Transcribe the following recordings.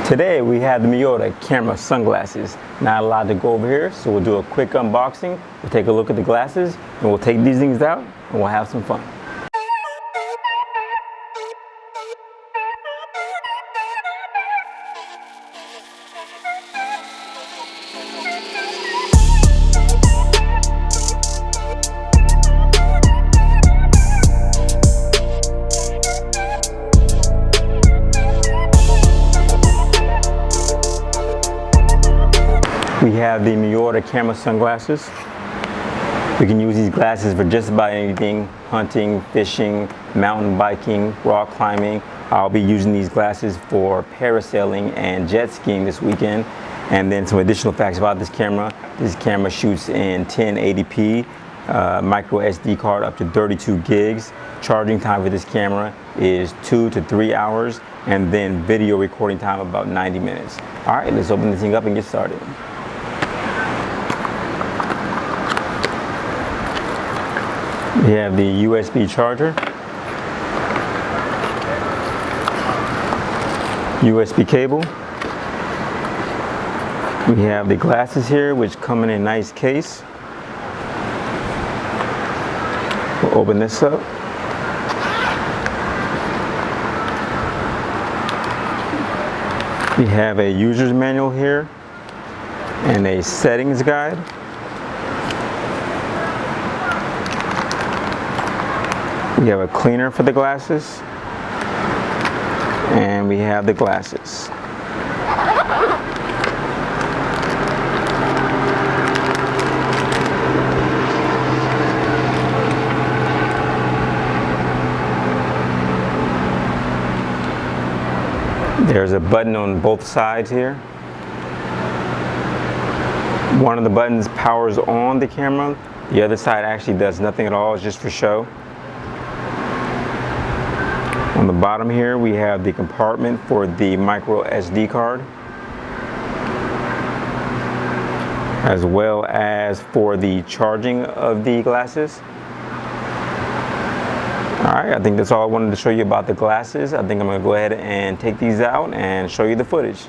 Today we have the Miota camera sunglasses. Not allowed to go over here, so we'll do a quick unboxing. We'll take a look at the glasses and we'll take these things out and we'll have some fun. We have the Miota camera sunglasses. We can use these glasses for just about anything: hunting, fishing, mountain biking, rock climbing. I'll be using these glasses for parasailing and jet skiing this weekend. And then some additional facts about this camera. This camera shoots in 1080p, micro SD card up to 32 gigs. Charging time for this camera is 2 to 3 hours, and then video recording time about 90 minutes. All right, let's open this thing up and get started. We have the USB charger, USB cable. We have the glasses here, which come in a nice case. We'll open this up. We have a user's manual here and a settings guide. We have a cleaner for the glasses, and we have the glasses. There's a button on both sides here. One of the buttons powers on the camera. The other side actually does nothing at all, it's just for show. On the bottom here, we have the compartment for the micro SD card, as well as for the charging of the glasses. All right, I think that's all I wanted to show you about the glasses. I think I'm gonna go ahead and take these out and show you the footage.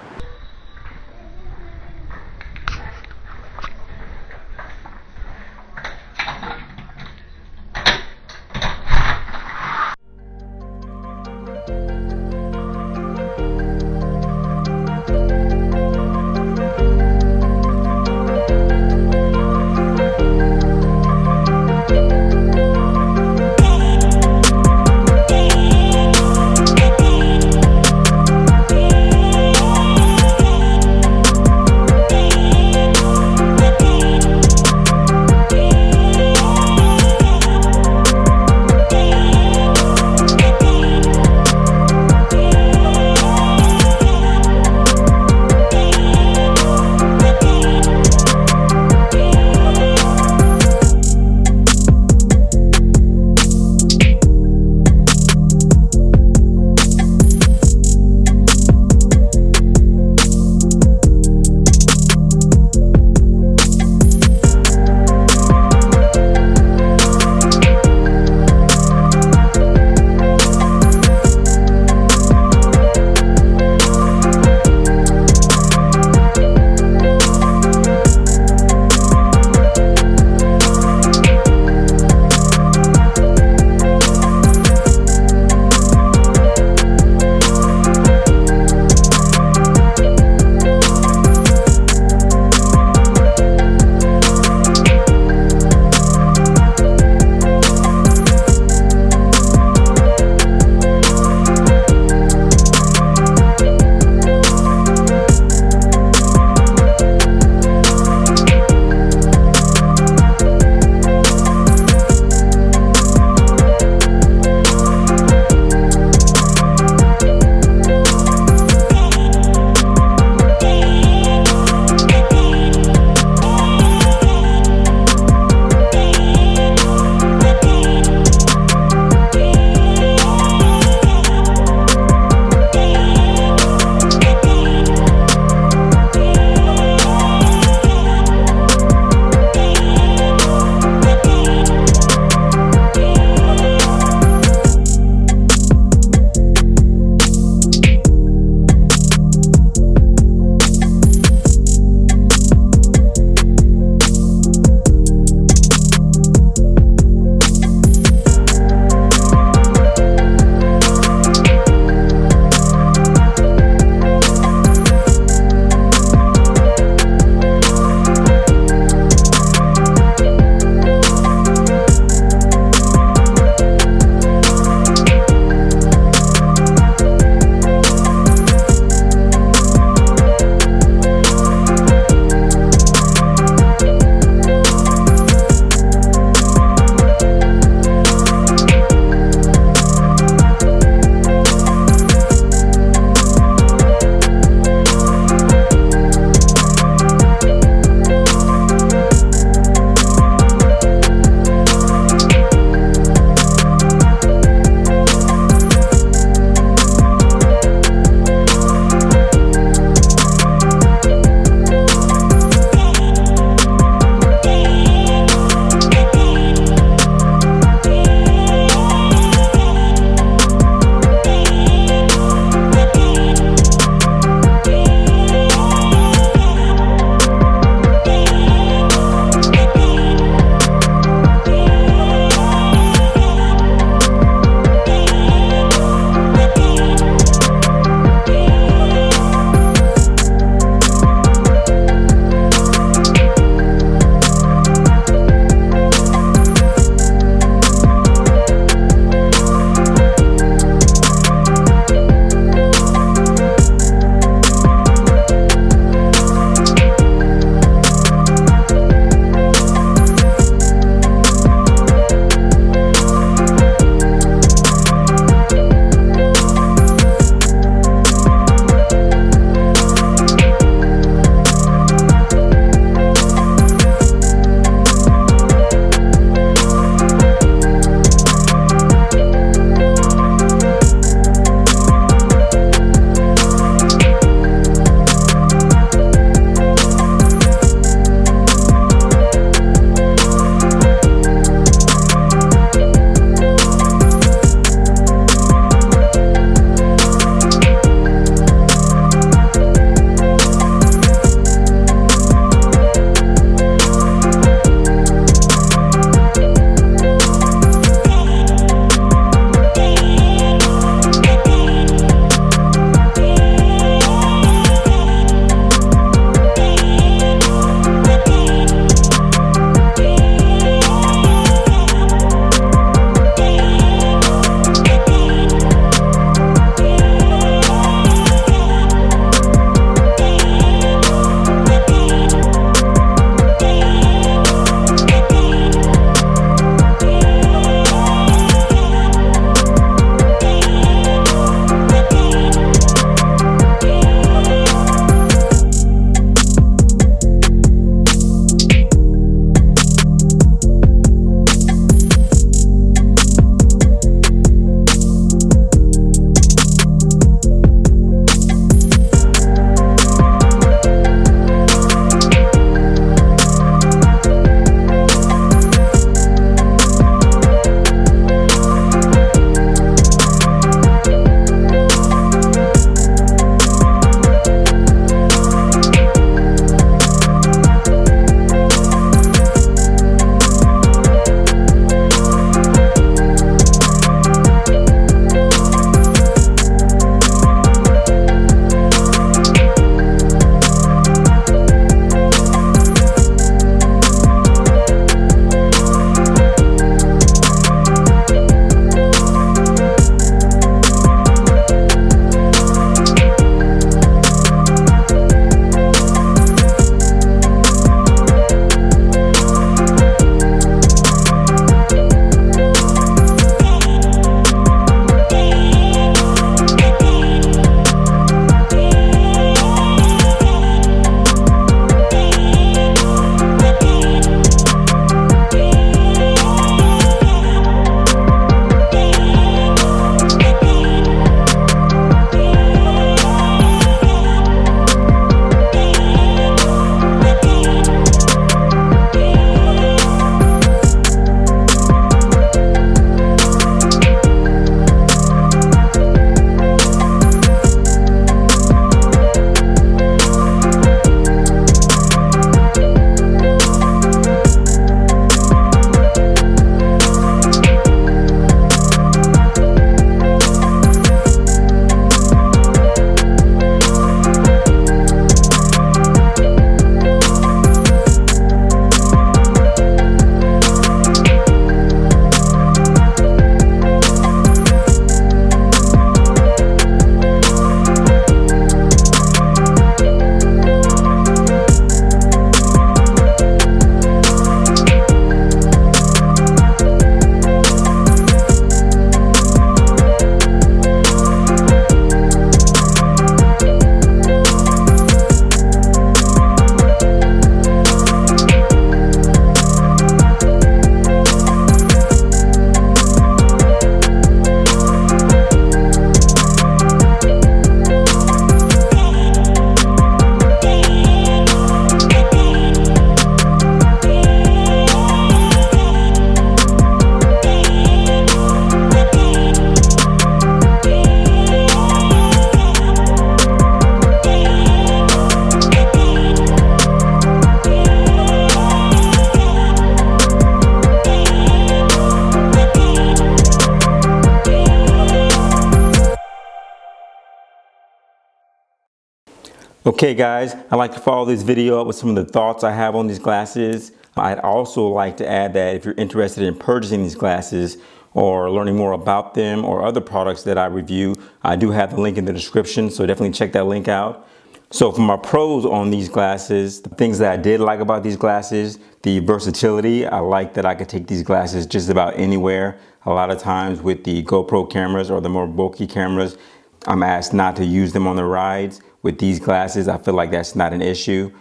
Okay guys, I'd like to follow this video up with some of the thoughts I have on these glasses. I'd also like to add that if you're interested in purchasing these glasses or learning more about them or other products that I review, I do have the link in the description, so definitely check that link out. So for my pros on these glasses, the things that I did like about these glasses, the versatility. I like that I could take these glasses just about anywhere. A lot of times with the GoPro cameras or the more bulky cameras, I'm asked not to use them on the rides. With these glasses, I feel like that's not an issue.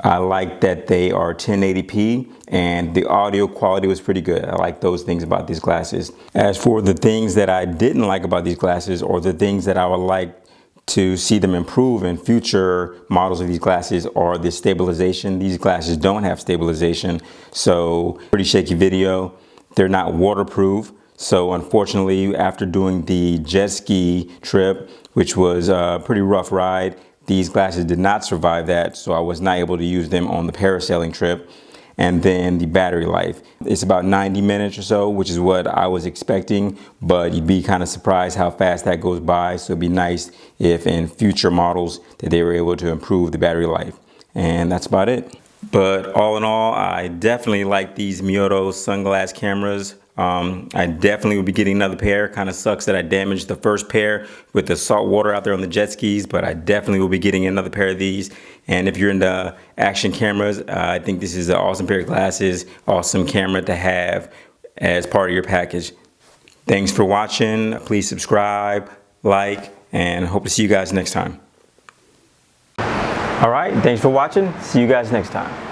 I like that they are 1080p and the audio quality was pretty good. I like those things about these glasses. As for the things that I didn't like about these glasses, or the things that I would like to see them improve in future models of these glasses, are the stabilization. These glasses don't have stabilization, so pretty shaky video. They're not waterproof. So unfortunately, after doing the jet ski trip, which was a pretty rough ride, these glasses did not survive that, so I was not able to use them on the parasailing trip. And then the battery life. It's about 90 minutes or so, which is what I was expecting, but you'd be kind of surprised how fast that goes by. So it'd be nice if in future models that they were able to improve the battery life. And that's about it. But all in all, I definitely like these Miota sunglass cameras. I definitely will be getting another pair. Kind of sucks that I damaged the first pair with the salt water out there on the jet skis, but I definitely will be getting another pair of these. And if you're into action cameras, I think this is an awesome pair of glasses, awesome camera to have as part of your package. Thanks for watching. Please subscribe, like, and hope to see you guys next time. All right, thanks for watching. See you guys next time.